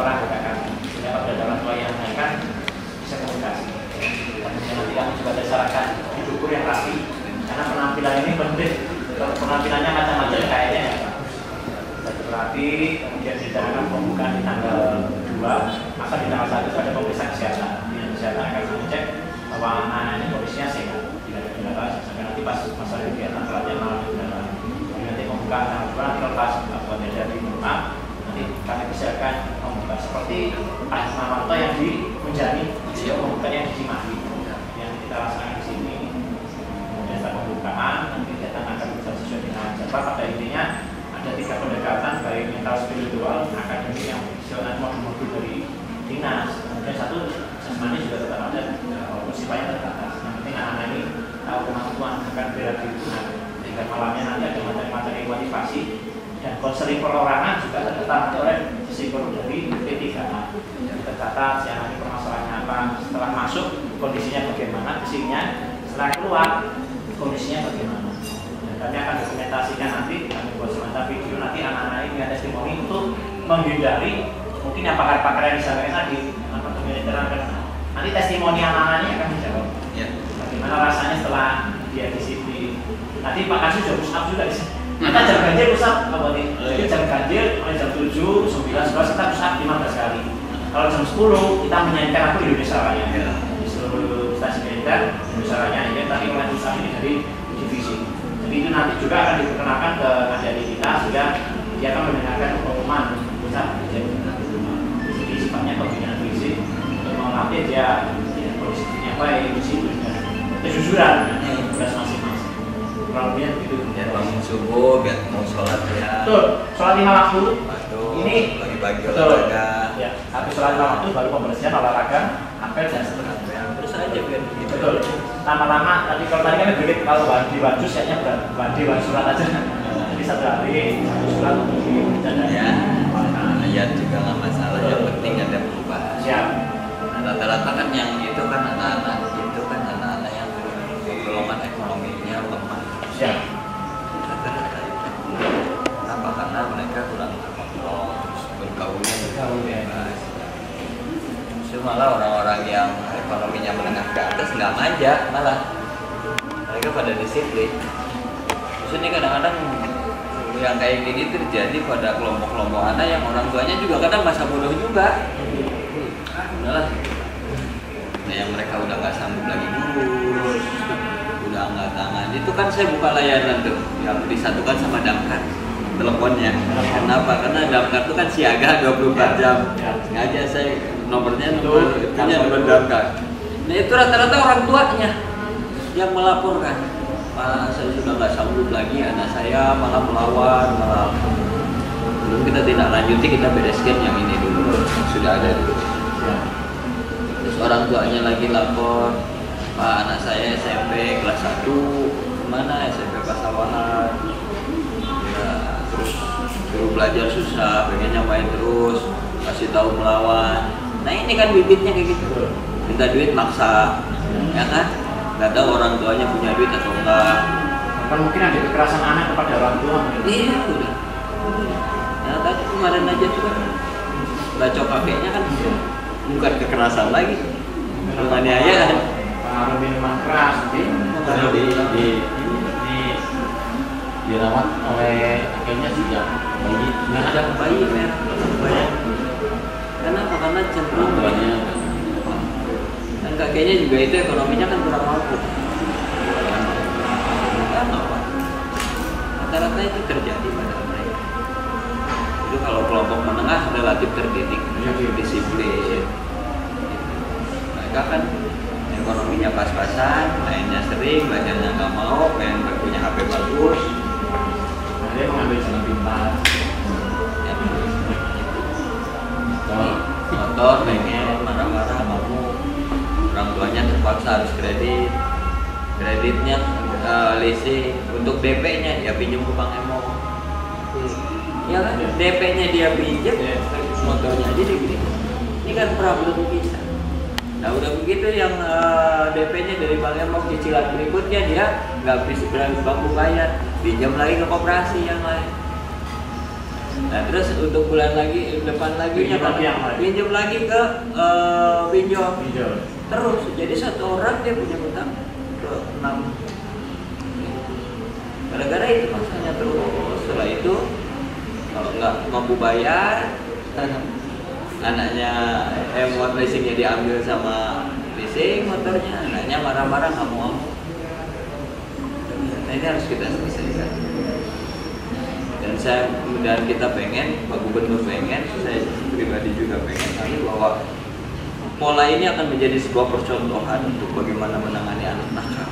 orang juga kan. Sehingga kalau ada orang tua yang menaikkan bisa komunikasi. Kemudian nanti kami juga dasarkan diukur yang rapi, karena penampilan ini penting. Kalau penampilannya macam-macam kayaknya ya Pak. Rapi, kemudian dijalankan pembukaan di tanggal 2, maka di tanggal 1 itu ada pemeriksaan kesehatan. Kesehatan akan mengecek bahwa anak ini kondisinya sehat, tidak ada kendala, sampai nanti pas masalah kegiatan pelatihan malam kendala. Nanti pembukaan tanggal 2 nanti lepas buat dari rumah, nanti kami persiapkan pembukaan seperti Pak Namanto yang di Menjani, pembukaan yang di Cimahi yang kita laksanakan di sini. Kemudian setelah pembukaan, nanti kegiatan akan bisa sesuai dengan jadwal. Pada intinya ada 3 pendekatan, baik mental, spiritual, akademik yang profesional, modul-modul dari dinas. Kemudian satu jasmani juga tetap ada, walaupun sifatnya terbatas. Yang penting anak-anak ini tahu kemampuan akan bela diri. Sehingga malamnya nanti ada materi-materi motivasi dan konseling perorangan juga tetap oleh psikolog dari P3A. Jadi tercatat yang nanti permasalahannya apa, setelah masuk kondisinya bagaimana, fisiknya, setelah keluar kondisinya bagaimana. Kami akan dokumentasikan nanti, kami buat semacam video nanti anak-anak ini punya testimoni untuk menghindari mungkin yang pakar-pakar yang disampaikan tadi, nanti testimoni anak-anaknya akan menjawab bagaimana rasanya setelah dia disiplin. Nanti Pak Kasih juga push up juga di sini. Kita jam ganjil push up apa nih? Jadi jam ganjil mulai jam 7, 9, 11 kita push up 15 kali. Kalau jam 10 kita menyanyikan lagu Indonesia Raya di seluruh stasiun militer Indonesia Raya. Ini tadi mulai push up ini dari divisi. Itu nanti juga akan diperkenalkan ke adik-adik kita sehingga dia akan mendengarkan pengumuman pusat. Jadi sifatnya pembinaan fisik untuk melatih dia posisinya baik, disiplinnya, kejujuran, tugas masing-masing. Kurang lebih begitu. Biar bangun subuh, biar mau sholat ya. Betul, sholat 5 waktu. Ini bagi-bagi olahraga. Ya, habis sholat 5 waktu baru pembersihan olahraga, apel dan seterusnya. Terus aja biar begitu. Betul. Lama-lama, tadi kalau tadi kan begitu, kalau di wajus kayaknya bukan surat aja. Jadi 1 hari 1 surat untuk dibaca ya. Ayat juga nggak masalah, yang penting ada perubahan. Siap. Nah, rata-rata kan yang itu kan anak-anak yang golongan ekonominya lemah. Siap. Rata-rata itu. Kenapa? Karena mereka kurang terkontrol, terus bergaulnya bebas. Malah orang-orang yang ekonominya menengah ke atas nggak ngajak, malah mereka pada disiplin. Terus ini kadang-kadang yang kayak gini terjadi pada kelompok-kelompok anak yang orang tuanya juga kadang masa bodoh juga. Udahlah, nah, yang mereka udah nggak sanggup lagi ngurus, udah nggak tangan. Itu kan saya buka layanan tuh yang disatukan sama damkar teleponnya. Kenapa? Karena damkar itu kan siaga 24 jam. Sengaja saya nomornya nomor damkar. Nah itu rata-rata orang tuanya yang melaporkan, Pak saya sudah nggak sanggup lagi, anak saya malah melawan, belum kita tidak lanjuti, kita bereskan yang ini dulu, yang sudah ada dulu. Terus orang tuanya lagi lapor, Pak anak saya SMP kelas 1, kemana SMP Pasawahan, ya, terus suruh belajar susah, pengennya main terus, kasih tahu melawan. Nah ini kan bibitnya kayak gitu, minta duit maksa, ya kan? Nggak tahu orang tuanya punya duit atau enggak. Kan mungkin ada kekerasan anak kepada orang tua. Iya udah. Nah tadi kemarin aja tuh kan bacok kakeknya kan bukan kekerasan lagi, penganiayaan. Pengaruh minuman keras, Karena dirawat oleh kakeknya sejak bayi. Sejak bayi merah, banyak. Kenapa? Karena cenderung Tuanya dan kakeknya juga itu ekonominya kan kurang mampu. Kenapa? Rata-rata itu terjadi pada mereka. Itu kalau kelompok menengah relatif terdidik, disiplin. Mereka kan ekonominya pas-pasan, mainnya sering, belajarnya nggak mau, pengen punya HP bagus. Nah, dia mengambil jalan pintas. Ya, motor pengen marah-marah mau, orang tuanya terpaksa harus kreditnya leasing, untuk DP-nya dia pinjam ke Bank Emo, ya kan? DP-nya dia pinjam, motornya aja dibeli. Ini kan problem kita. Nah udah begitu yang DP-nya dari Bank Emo, cicilan berikutnya dia nggak bisa berani baku bayar, pinjam lagi ke koperasi yang lain. Nah terus untuk bulan lagi depan lagi pinjam lagi ke pinjol. Terus jadi satu orang dia punya hutang ke 6. Gara-gara itu masalahnya terus. Setelah itu kalau nggak mampu bayar, anaknya buat leasingnya diambil sama leasing motornya, anaknya marah-marah nggak mau. Nah ini harus kita selesaikan. Dan kita pengen, Pak Gubernur pengen, saya pribadi juga pengen kali bahwa pola ini akan menjadi sebuah percontohan untuk bagaimana menangani anak nakal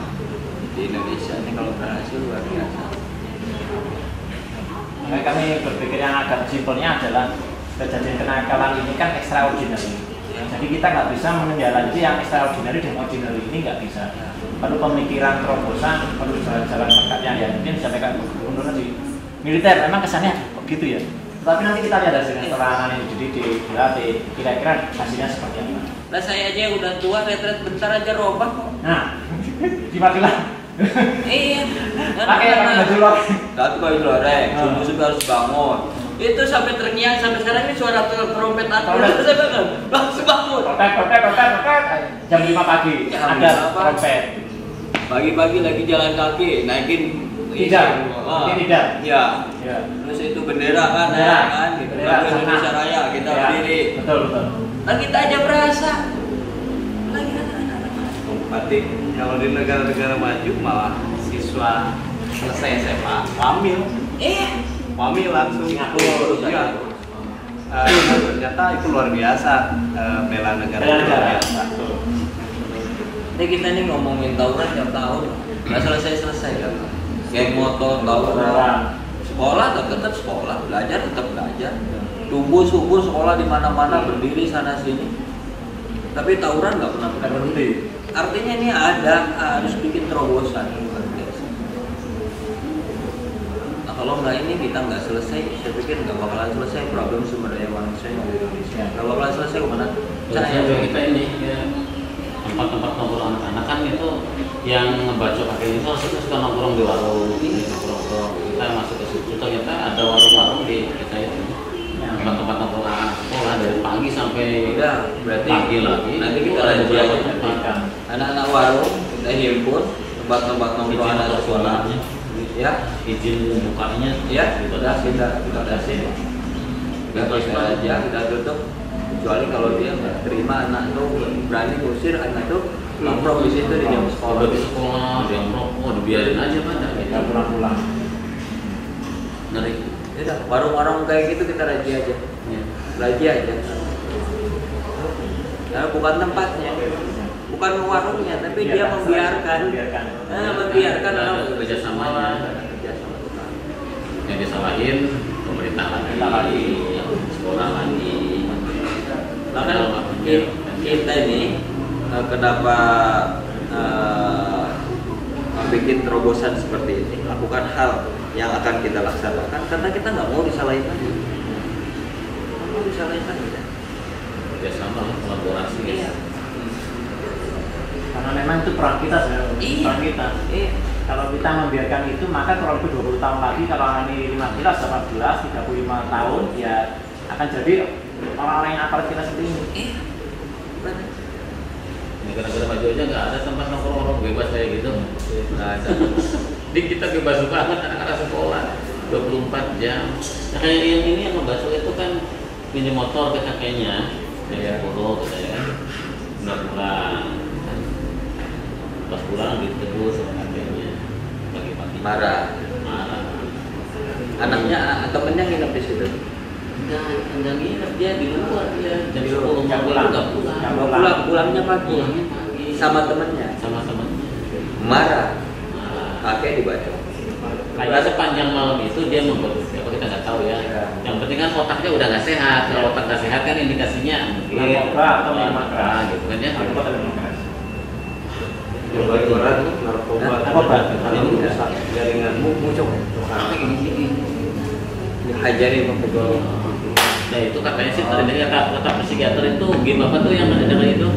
di Indonesia. Ini kalau berhasil luar biasa. Makanya kami berpikir yang agak simpelnya adalah kejadian kenakalan ini kan extraordinary. Jadi kita nggak bisa menindaklanjuti yang extraordinary dan ordinary ini nggak bisa. Perlu pemikiran terobosan, perlu jalan-jalan berkatnya ya mungkin disampaikan Gubernur di militer memang kesannya begitu ya. Tapi nanti kita lihat hasilnya setelah ini dilatih, kira-kira hasilnya seperti apa. Nah saya aja udah tua, retret bentar aja robah kok. Nah, dipakilah. Iya. Pakai baju loreng. Satu baju loreng, subuh harus bangun. Itu sampai terngiang sampai sekarang ini suara trompet aku. Saya bangun. Trompet. Jam 5 pagi ada trompet. Pagi-pagi lagi jalan kaki, naikin tidak. Ya. Terus itu bendera kan, gitu. Lagu Indonesia Raya kita berdiri. Betul. Kan kita aja berasa. Lagi anak-anak. Berarti kalau di negara-negara maju malah siswa selesai SMA hamil. Hamil langsung. Iya. Ternyata itu luar biasa bela negara. Ini kita nih ngomongin tawuran tiap tahun, nggak selesai kan? Geng motor, tawuran, sekolah tetap sekolah, belajar tetap belajar. Subuh sekolah di mana-mana berdiri sana sini. Tapi tawuran nggak pernah berhenti. Artinya ini harus bikin terobosan. Nah, kalau nggak ini kita nggak selesai, saya pikir nggak bakalan selesai problem sumber daya manusia di Indonesia. Nggak bakalan selesai kemana? Kita ini ya, tempat-tempat nongkrong anak-anak kan itu yang ngebaca pakai ini kita suka nongkrong di warung, nongkrong kita masuk ke situ ternyata ada warung-warung di kita itu tempat-tempat nongkrong anak sekolah dari pagi sampai berarti pagi lagi. Nanti kita razia anak-anak warung kita himpun tempat-tempat nongkrong anak sekolah ya izin bukanya ya kita kasih kita tutup. Kecuali kalau dia nggak terima anak tuh berani ngusir anak tuh nongkrong di situ di jam sekolah. Di sekolah dia nongkrong, dibiarin aja pada kita pulang. Ngeri. Ya warung-warung kayak gitu kita razia aja. Razia aja. Nah, bukan tempatnya, bukan warungnya, tapi dia membiarkan orang kerjasamanya. Yang disalahin pemerintah lagi, sekolah lagi. Bahkan kita ini kenapa bikin terobosan seperti ini, lakukan hal yang akan kita laksanakan karena kita nggak mau disalahin lagi. Kerjasama, kolaborasi. Iya. Karena memang itu peran kita peran kita. Kalau kita membiarkan itu maka kurang lebih 20 tahun lagi kalau ini 15, 18, 35 tahun ya akan jadi orang-orang yang aparat kita seperti ini. Negara-negara maju aja nggak ada tempat nongkrong orang bebas kayak gitu. Nggak ada. Di kita bebas banget anak-anak sekolah 24 jam. Nah kayak yang ini yang ngebasuh itu kan pinjam motor ke kakeknya, ya 10 katanya kan, udah pulang. Pas pulang ditegur sama kakeknya, pagi-pagi. Marah. Anaknya temennya nginep di situ. Enggak nginep, dia di luar dia. Jam 10 Pulangnya pagi. Sama temennya. Marah. Kakek dibacok. Karena sepanjang malam itu dia membuat apa kita nggak tahu ya. Yang penting kan otaknya udah nggak sehat. Kalau otak nggak sehat kan indikasinya mungkin atau narkoba gitu kan ya. Narkoba jaringan muncul. Dihajarin pegawai. Nah itu katanya sih tadi kata psikiater itu game apa tuh yang ada itu?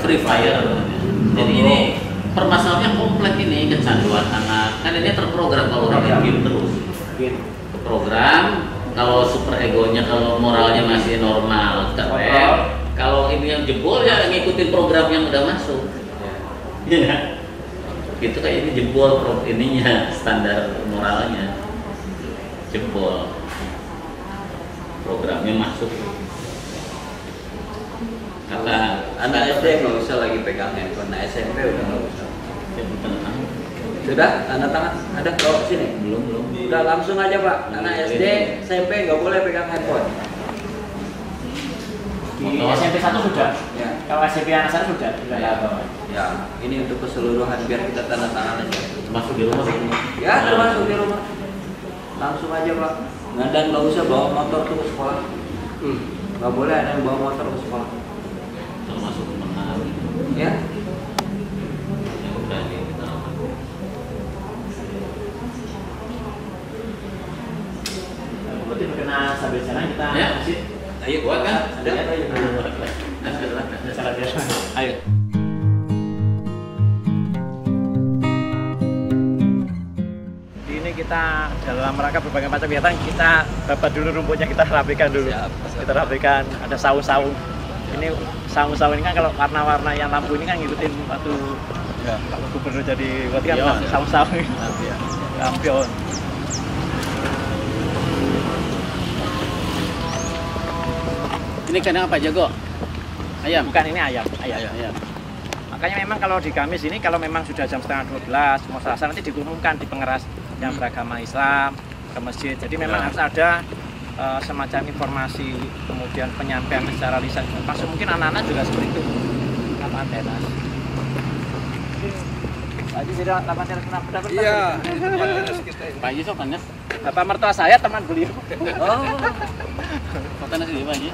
Free Fire. Jadi ini permasalahannya kompleks ini kecanduan anak. Kan ini terprogram kalau orang main game terus. program, kalau super egonya, kalau moralnya masih normal, keren. Kalau ini yang jebol ya ngikutin program yang udah masuk. Iya. Itu kayak ini jebol ininya, standar moralnya. Jebol. Programnya masuk. Kata Anak SD nggak usah lagi pegang handphone, anak SMP udah nggak usah. Sudah, tanda tangan ada kalau sini? Belum. Udah langsung aja Pak, anak SD, SMP nggak boleh pegang handphone. Di SMP 1 sudah. Ya. Kalau SMP anak saya sudah. Ya, ini untuk keseluruhan biar kita tanda tangan aja. masuk di rumah. Ya, termasuk di rumah. Langsung aja Pak. Dan nggak usah bawa motor tuh ke sekolah. Nggak boleh ada yang bawa motor ke sekolah. Termasuk menang. Ya. Yang udah kita lakukan. Berarti berkenaan sambil jalan kita Ya. masih Ayo buat kan? ada. Ayo. Ini kita dalam rangka berbagai macam kegiatan kita dapat dulu rumputnya, kita rapikan dulu. Siap. Kita rapikan, ada saung-saung. Ini saung-saung ini kan kalau warna-warna yang lampu ini kan ngikutin waktu Pak Gubernur jadi waktu kan Iya. saung-saung ini. Lampion. Ini kandang apa jago? Ayam. Bukan, ini ayam. Ayam. Makanya memang kalau di Kamis ini kalau memang sudah jam setengah 12 mau selesai nanti diumumkan di pengeras yang beragama Islam ke masjid. Jadi memang harus ada semacam informasi, kemudian penyampaian secara lisan. Maksud mungkin anak-anak juga seperti itu. Lapangan tenis. Tadi tidak lapangan tenis kenapa dapat? Iya, tempat tenis kita ini. Pak Haji sok tenis. Bapak mertua saya teman beliau. Oh, Sok tenis di Pak Haji.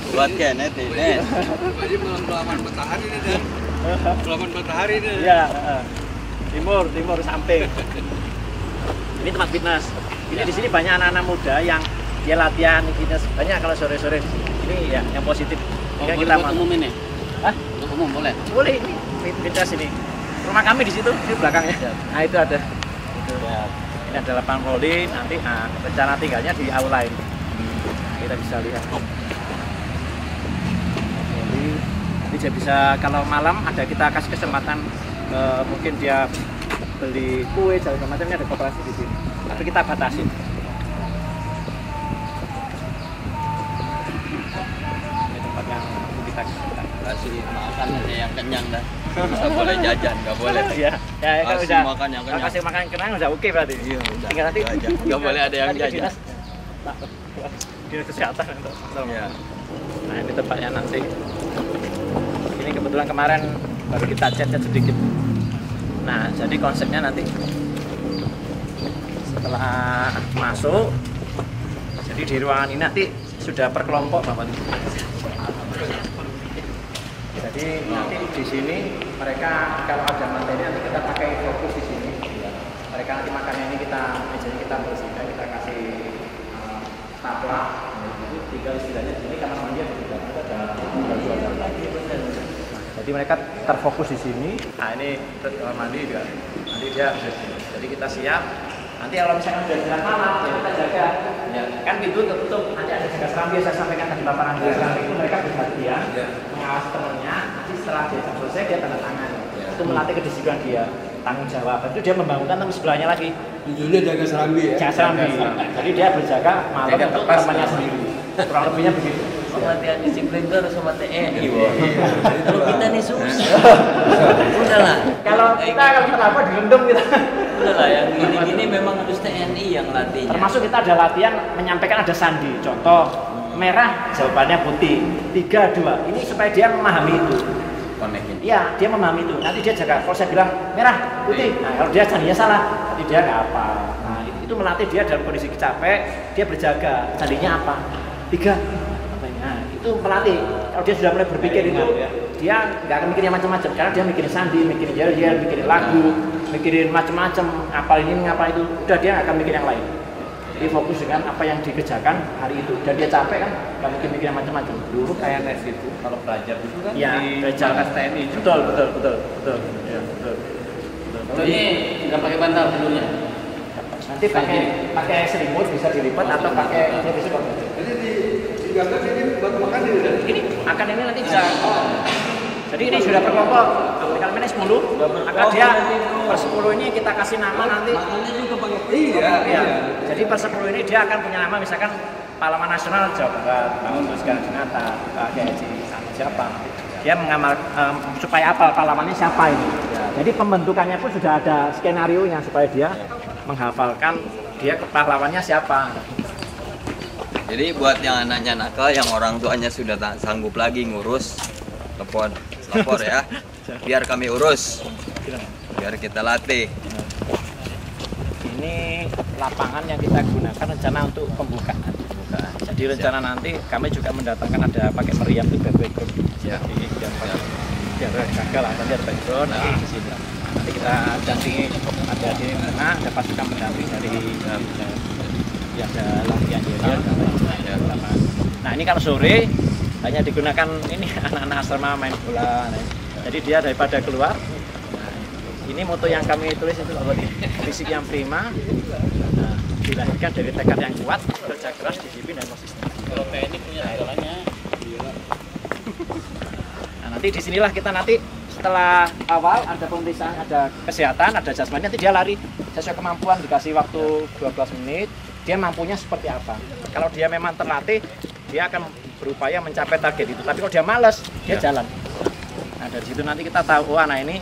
buat Kenneth ini. Jadi belaman matahari ini dan belaman matahari ini. Iya, timur samping. Ini tempat fitness. Ini di sini banyak anak-anak muda yang dia latihan fitness banyak kalau sore-sore. Ini ya yang positif. Oh, Jika boleh kita buat umum ini? Hah? Untuk umum boleh? Boleh ini fitness ini. Rumah kami di situ, di belakangnya. Nah itu ada. Itu. Ini ada lapangan volley. Nanti rencana tinggalnya di aula ini. Kita bisa lihat. Jadi dia bisa kalau malam ada kita kasih kesempatan mungkin dia beli kue segala macamnya, ada koperasi di sini. Tapi kita batasin. Ini tempat yang kita Kasih makan aja yang kenyang dah. Nggak boleh jajan, nggak boleh. Iya, ya kan Kasih udah. makan yang Kalau kenyang. kasih makan kenyang udah oke berarti. Iya, udah. Tinggal nanti Itu aja. Nggak boleh ada yang nanti ke jajan. dinas- dinas kesehatan untuk. Iya. Nah ini tempatnya nanti. Ini kebetulan kemarin baru kita cat sedikit. Nah jadi konsepnya nanti setelah masuk, jadi di ruangan ini nanti sudah per kelompok Bapak. Jadi nanti di sini mereka kalau ada materi nanti kita pakai fokus di sini. Mereka nanti makannya ini mejanya kita bersihkan, kita kasih tapla. Itu tinggal istilahnya di sini kamar mandi ada baju ada lagi. Jadi mereka terfokus di sini. Nah ini kamar mandi juga. Nanti dia bisa di sini. Jadi kita siap. Nanti kalau misalkan sudah jalan malam, ya kita jaga. Ya, kan pintu tertutup. Nanti ada jaga serambi. Saya sampaikan tadi paparan jaga serambi itu mereka berhadiah mengawasi temannya. Nanti setelah dia selesai dia tanda tangan. Itu melatih kedisiplinan dia, tanggung jawab. Itu dia membangunkan teman sebelahnya lagi. Judulnya jaga serambi ya. Jaga serambi. Jadi dia berjaga malam Jaga untuk tepas. temannya sendiri. Kurang lebihnya begitu. Latihan disiplin tuh harus sama TNI. Kalau kita nih susah. Udahlah. Kalau terlambat direndam kita. Udahlah yang gini-gini memang harus TNI yang latihnya. Termasuk kita ada latihan menyampaikan ada sandi. Contoh merah jawabannya putih. 3, 2. Ini supaya dia memahami itu. Konekin. Iya, dia memahami itu. Nanti dia jaga. Kalau saya bilang merah, putih. Nah, kalau dia sandinya salah, nanti dia nggak apa. Nah, itu melatih dia dalam kondisi capek, dia berjaga. Sandinya apa? 3. Nah, itu melatih. Kalau dia sudah mulai berpikir itu, dia nggak akan mikirin macam-macam. Karena dia mikirin sandi, mikirin yel-yel, mikirin lagu, mikirin macam-macam. Ngapal ini, ngapal itu. Udah dia nggak akan mikir yang lain. Jadi fokus dengan apa yang dikerjakan hari itu. Dan dia capek kan, nggak mungkin mikir yang macam-macam. Dulu kayak nes itu kalau belajar itu kan Iya, di belajar. markas TNI juga. Betul. Ya, betul. Kalau ini nggak pakai bantal tidurnya. Nanti pakai selimut bisa dilipat atau pakai selimut. Jadi digambar ini buat makan ini dan Ini akan ini nanti bisa. Jadi ini sudah berkelompok. Kalau ini 10, maka dia per 10 ini kita kasih nama nanti. Iya. Jadi per 10 ini dia akan punya nama, misalkan pahlawan nasional Jawa Barat, Pak Soekarno Hatta, Pak Kiai Haji siapa. Dia mengamal supaya apa pahlawannya siapa ini. Jadi pembentukannya pun sudah ada skenario-nya supaya dia menghafalkan dia pahlawannya siapa. Jadi buat yang anaknya nakal, yang orang tuanya sudah tak sanggup lagi ngurus, lapor ya, biar kami urus, biar kita latih. Ini lapangan yang kita gunakan rencana untuk pembukaan. Jadi rencana nanti kami juga mendatangkan ada pakai meriam itu background. Jadi biar gagal lah, nanti ada background di sini. Nanti kita dampingi ada di mana ada pasukan pendamping dari ya ada latihan Nah ini kalau sore hanya digunakan ini anak-anak asrama main bola. Jadi dia daripada keluar. Ini moto yang kami tulis itu fisik yang prima, dilahirkan dari tekad yang kuat, kerja keras, disiplin dan konsisten. Kalau TNI punya segalanya. Nah nanti disinilah kita nanti setelah awal ada pemeriksaan, ada kesehatan, ada jasmani, nanti dia lari sesuai kemampuan, dikasih waktu 12 menit, dia mampunya seperti apa. Kalau dia memang terlatih, dia akan berupaya mencapai target itu. Tapi kalau dia malas, dia jalan. Nah dari situ nanti kita tahu, oh anak ini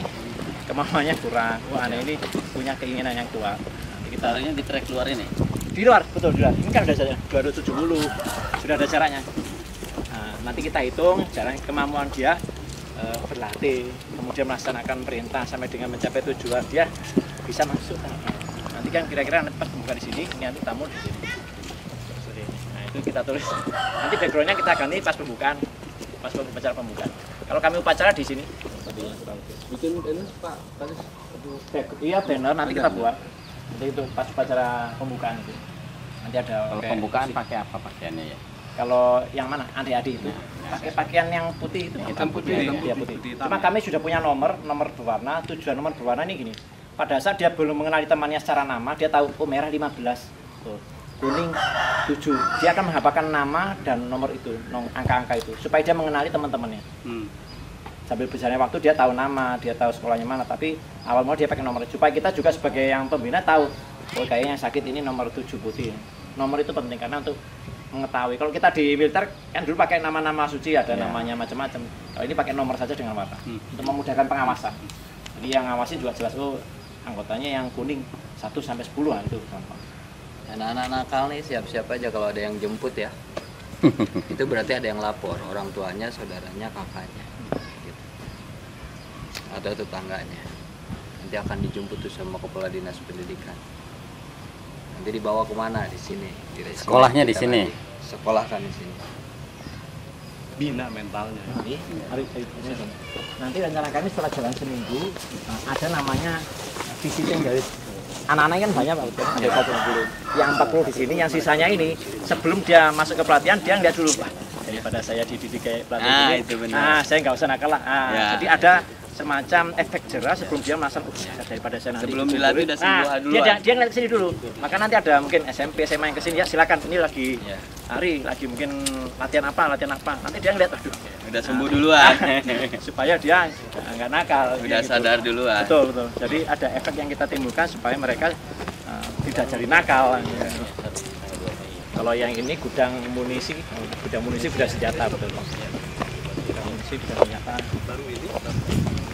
kemampuannya kurang, oh anak ini punya keinginan yang kuat. Nanti kita Taruhnya di trek luar ini. di luar, betul di luar. Ini kan ada 270, sudah ada caranya. Nah, nanti kita hitung jalan kemampuan dia berlatih, kemudian melaksanakan perintah sampai dengan mencapai tujuan dia bisa masuk. Nanti kan kira-kira pas pembukaan di sini, ini nanti tamu di sini. Nah itu kita tulis. Nanti backgroundnya kita ganti pas pembukaan, pas upacara pembukaan. Kalau kami upacara di sini. bikin ini Pak, Iya banner nanti kita buat. Nanti itu pas upacara pembukaan itu. Nanti ada. Kalau pembukaan pakai apa pakaiannya ya? Kalau yang mana adik-adik itu pakai pakaian yang putih itu Hitam putih. ya putih. Cuma kami sudah punya nomor berwarna. Tujuan nomor berwarna ini gini. Pada saat dia belum mengenali temannya secara nama, dia tahu oh merah 15, tuh, kuning 7. Dia akan menghafalkan nama dan nomor itu, angka-angka itu, supaya dia mengenali teman-temannya. Sambil berjalannya waktu dia tahu nama, dia tahu sekolahnya mana. Tapi awal mula dia pakai nomor supaya kita juga sebagai yang pembina tahu. Oh kayaknya sakit ini nomor 7 putih. Nomor itu penting karena untuk mengetahui. Kalau kita di militer kan dulu pakai nama-nama suci, ada namanya macam-macam. Kalau ini pakai nomor saja dengan warna untuk memudahkan pengawasan. Jadi yang ngawasi juga jelas oh anggotanya yang kuning 1 sampai 10 itu gampang. Anak-anak nakal nih siap-siap aja kalau ada yang jemput ya. Itu berarti ada yang lapor, orang tuanya, saudaranya, kakaknya, gitu. Atau tetangganya. Nanti akan dijemput tuh sama kepala dinas pendidikan. Nanti dibawa kemana? Di sini. Sekolahnya di sini. Sekolah kan di sini. bina mentalnya. Nanti rencana kami setelah jalan seminggu ada namanya visiting dari anak-anak kan banyak Pak, ada 40. Yang 40 di sini, yang sisanya ini sebelum dia masuk ke pelatihan dia ngeliat dulu Pak. Daripada saya dididik kayak pelatih ini, Itu benar. saya nggak usah nakal lah. Ya. Jadi ada semacam efek jerah sebelum dia melaksanakan daripada saya nanti Sebelum dilatih udah sembuh duluan. dia ngeliat kesini dulu. Maka nanti ada mungkin SMP, SMA yang kesini ya silakan ini lagi hari lagi mungkin latihan apa. Nanti dia ngeliat aduh Udah sembuh duluan. supaya dia nggak nakal. Udah gitu. sadar duluan. Betul. Jadi ada efek yang kita timbulkan supaya mereka tidak jadi nakal. Kalau yang ini gudang munisi, gudang senjata betul. Gudang munisi, gudang senjata.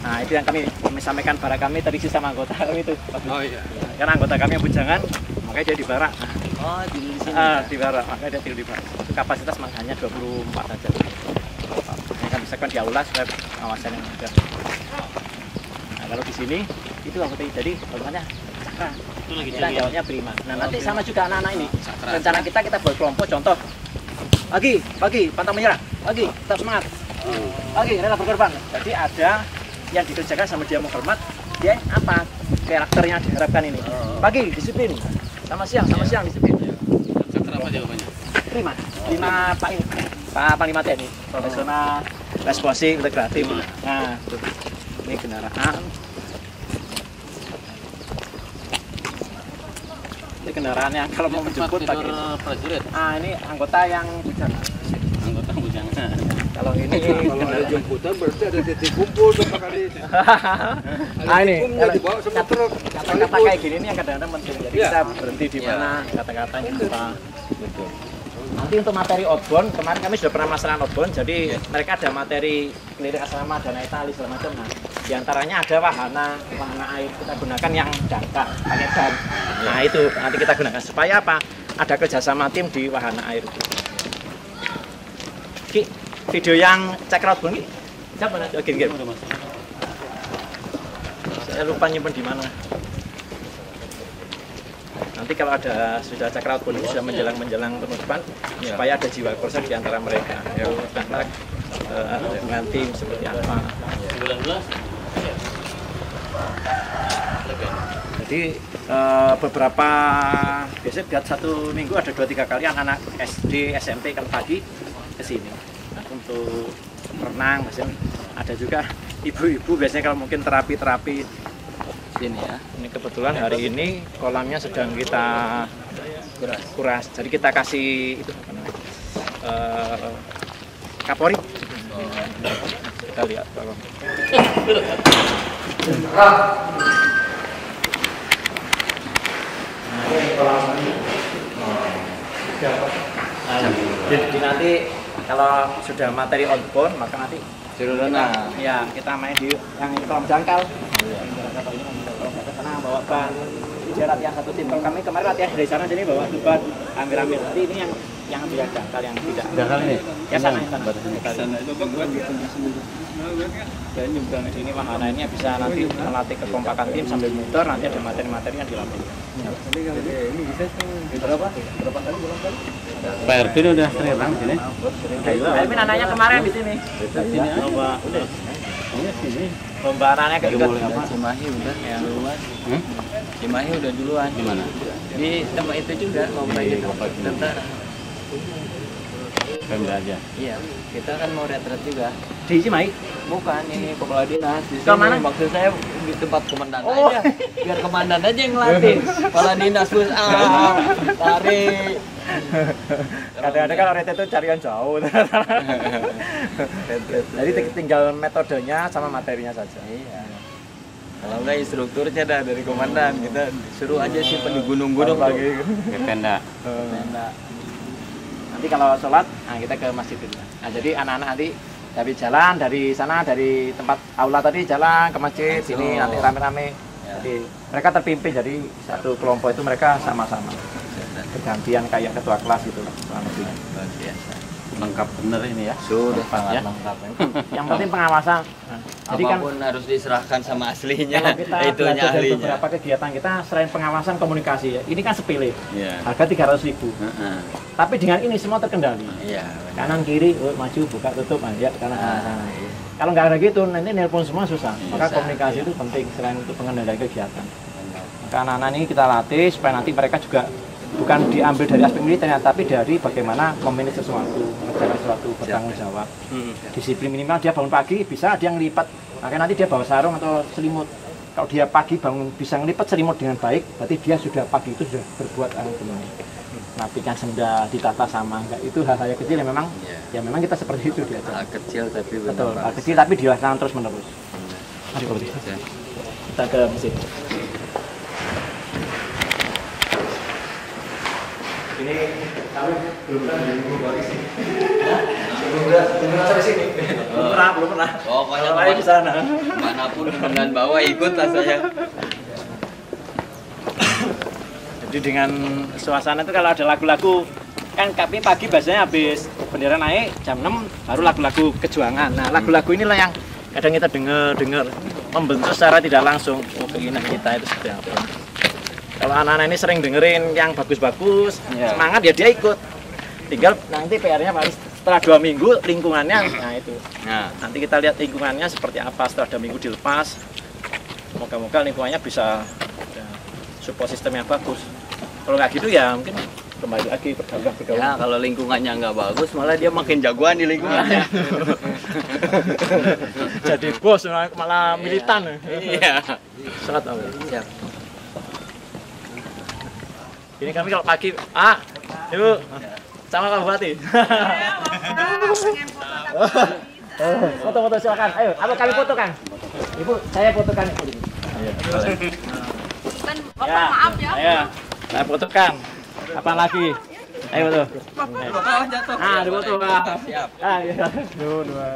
Nah itu yang kami sampaikan para kami tadi sama anggota kami itu. Oh iya. Karena anggota kami yang bujangan, makanya dia di barak. Oh, di sini. Di barak, makanya dia tidur di barak. Itu kapasitas hanya 24 saja. Yang kami siapkan di aula supaya pengawasan yang mudah. Nah kalau di sini itu anggota jadi bagaimana? Cakra. Itu lagi Kita jawabnya prima. Nah nanti sama juga anak-anak ini. Rencana kita buat kelompok contoh. Pagi, pantang menyerah. Pagi, tetap semangat. Pagi, rela berkorban. Jadi ada yang dikerjakan sama dia menghormat. Dia apa? Karakternya diharapkan ini. Pagi, disiplin. Sama siang disiplin. Cakra apa jawabannya? Prima Pak ini. Pak Panglima TNI. Profesional, responsif, integratif. Nah, ini kendaraan. nanti kendaraannya kalau mau menjemput pakai. Prajurit. Ah ini anggota yang bujang. Anggota bujangan. Kalau ini Kalau ada jemputan berarti ada titik kumpul tuh Pak Kadi. Ah ini Nggak dibawa sama truk. kata-kata kayak gini nih yang kadang-kadang penting. Jadi Iya. kita berhenti di mana, kata-katanya apa. Betul. Nanti untuk materi outbound, kemarin kami sudah pernah melaksanakan outbound, jadi mereka ada materi keliling asrama, dana Itali segala macam. Nah, diantaranya ada wahana air kita gunakan yang dangkal, pakai dan. Nah itu nanti kita gunakan supaya apa? Ada kerjasama tim di wahana air. Ki, video yang cek outbound Ki, siapa nanti? Oke, saya lupa nyimpen di mana. Nanti kalau ada sudah cakra outbound sudah menjelang penutupan, supaya ada jiwa korsa di antara mereka. Ya, karena dengan tim seperti apa. 19. Jadi beberapa biasanya tiap satu minggu ada 2-3 kali anak-anak SD, SMP kan pagi ke sini. Nah, untuk renang, biasanya ada juga ibu-ibu biasanya kalau mungkin terapi sini ya. Ini kebetulan hari ini kolamnya sedang kita kuras. Jadi kita kasih itu apa namanya? Kapori. Kita lihat tolong. Nah, ini kolam ini. Jadi nanti kalau sudah materi outbound maka nanti Suruh renang. ya kita main di yang kolam jangkal. Ke sana bawa ban. Dia latihan satu tim. Kalau kami kemarin latihan dari sana jadi bawa ban ambil. Nanti ini yang biar jangkal yang tidak. Jangkal ini. Ya sana. Sana itu buat Dan nyebrang di sini wahana ini bisa nanti melatih kekompakan tim sambil muter, nanti ada materi-materi yang dilatih. ini bisa Berapa kali ulang kali? Pak Ervin udah sering renang sini. Elvin anaknya kemarin di sini. Sini aja. Lomba udah. Iya sini. Lomba anaknya ke Apa? Cimahi udah duluan. Hmm? Cimahi udah duluan. Di mana? Di tempat itu juga lomba gitu. Tentara. Pemda aja. Iya, kita kan mau retret juga. di Cimahi. Bukan ini kepala dinas di Ke mana? Maksud saya di tempat komandan Oh. aja. Biar komandan aja yang ngelatih. Kepala dinas bos tarik. Kadang-kadang kalau rete itu carian jauh. Jadi tinggal metodenya sama materinya saja. Iya. Kalau enggak instrukturnya dah dari komandan, kita suruh aja simpen di gunung-gunung Lagi. Ke Pemda. Tenda. Nanti kalau sholat, nah kita ke masjid dulu. Nah jadi anak-anak nanti dari jalan dari sana dari tempat aula tadi jalan ke masjid sini nanti rame-rame. Ya. Jadi mereka terpimpin jadi satu kelompok itu mereka sama-sama bergantian kayak ketua kelas gitu lah. kurang lebih. Luar biasa. Lengkap bener ini ya. Sudah sangat ya. lengkap. Yang penting pengawasan. Nah, jadi kan Apapun harus diserahkan sama aslinya. kalau kita Itunya belajar dari ahlinya. beberapa kegiatan kita selain pengawasan komunikasi ya, ini kan sepele. Iya. Harga 300.000. Heeh. Tapi dengan ini semua terkendali. Iya. Kanan kiri, maju buka tutup, ya kanan sana. iya. Kalau nggak ada gitu, nanti nelpon semua susah. Maka Susah, komunikasi itu penting selain untuk pengendalian kegiatan. Maka anak-anak ini kita latih supaya nanti mereka juga bukan diambil dari aspek militernya, tapi dari bagaimana memanage sesuatu, mengerjakan sesuatu, bertanggung jawab. Disiplin minimal dia bangun pagi bisa dia ngelipat, makanya nanti dia bawa sarung atau selimut. Kalau dia pagi bangun bisa ngelipat selimut dengan baik, berarti dia sudah pagi itu sudah berbuat benar. Napikan senda ditata sama enggak, itu hal-hal kecil yang memang Iya. ya memang kita seperti itu diajar. Hal kecil tapi benar. Betul, hal kecil tapi dilaksanakan terus menerus. Mari Pak Budi. Ya. Kita ke mesin. Ini kami belum pernah di Bogor sini. Belum pernah sampai sini. Belum pernah. Pokoknya Kalau lain di sana. manapun komandan bawa ikut lah saya. Jadi dengan suasana itu kalau ada lagu-lagu kan kami pagi biasanya habis bendera naik jam 6 baru lagu-lagu kejuangan. Nah, lagu-lagu inilah yang kadang kita dengar membentuk secara tidak langsung keinginan kita itu seperti apa. Kalau anak-anak ini sering dengerin yang bagus-bagus, Ya. semangat ya dia ikut. Tinggal nanti PR-nya harus setelah 2 minggu lingkungannya, nah itu. Nah, Nanti kita lihat lingkungannya seperti apa setelah 2 minggu dilepas. Moga-moga lingkungannya bisa ada support sistem yang bagus. Kalau nggak gitu ya mungkin kembali lagi berdagang. ya kalau lingkungannya nggak bagus malah dia makin jagoan di lingkungannya. Jadi bos malah militan. Iya. Sangat Siap. Ini kami kalau pagi, Ibu, sama Pak Bupati. Foto-foto silakan. Ayo, apa kami foto Kang? Ibu, saya fotokan. Kan Bapak maaf ya. Ayo, saya fotokan. Apa lagi? Ayo foto. Di foto Pak. Siap. Iya. Dua.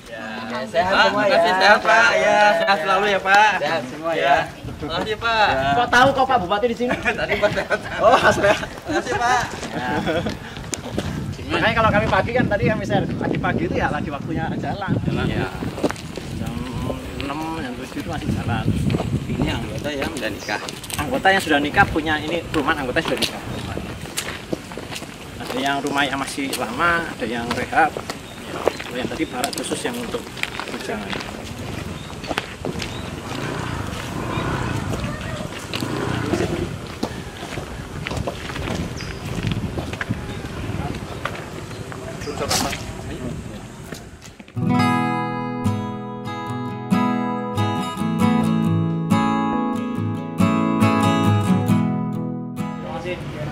Ya, sehat semua ya. Sehat Pak. Ya, sehat selalu ya Pak. Sehat semua ya. Makasih Pak. Kok tahu kok Pak Bupati di sini? Tadi Pak sehat. Oh, sehat. Makasih Pak. Makanya kalau kami pagi kan tadi kami share lagi pagi itu ya lagi waktunya jalan. Ya. Jam 6, jam 7 itu masih jalan. Ini anggota yang udah nikah. Anggota yang sudah nikah punya ini rumah anggota sudah nikah. Ada yang rumah yang masih lama, ada yang rehab. Kalau yang tadi barat khusus yang untuk bujangan.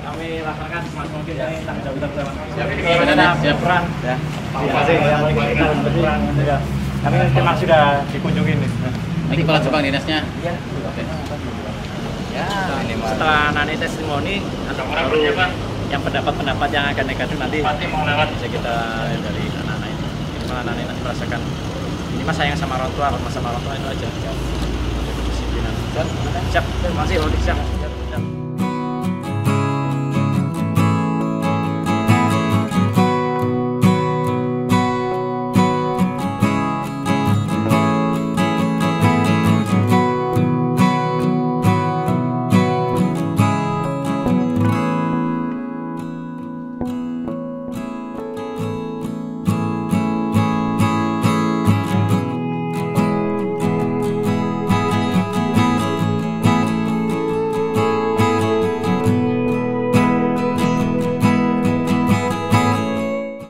Kami laksanakan semaksimal mungkin ini tanggung jawab kita bersama. Siap. Peran. Ya. Terima kasih. Kita berperan. Ya. Kami memang sudah dikunjungi nih. Ini kepala cabang dinasnya. Iya. Oke. Ya, Setelah nanti testimoni atau baru yang pendapat-pendapat yang akan negatif nanti bisa kita dari anak-anak ini. Minimal anak-anak ini nanti merasakan ini mas sayang sama orang tua, hormat sama orang tua itu aja. Disiplinan. Siap. Terima kasih. Siap.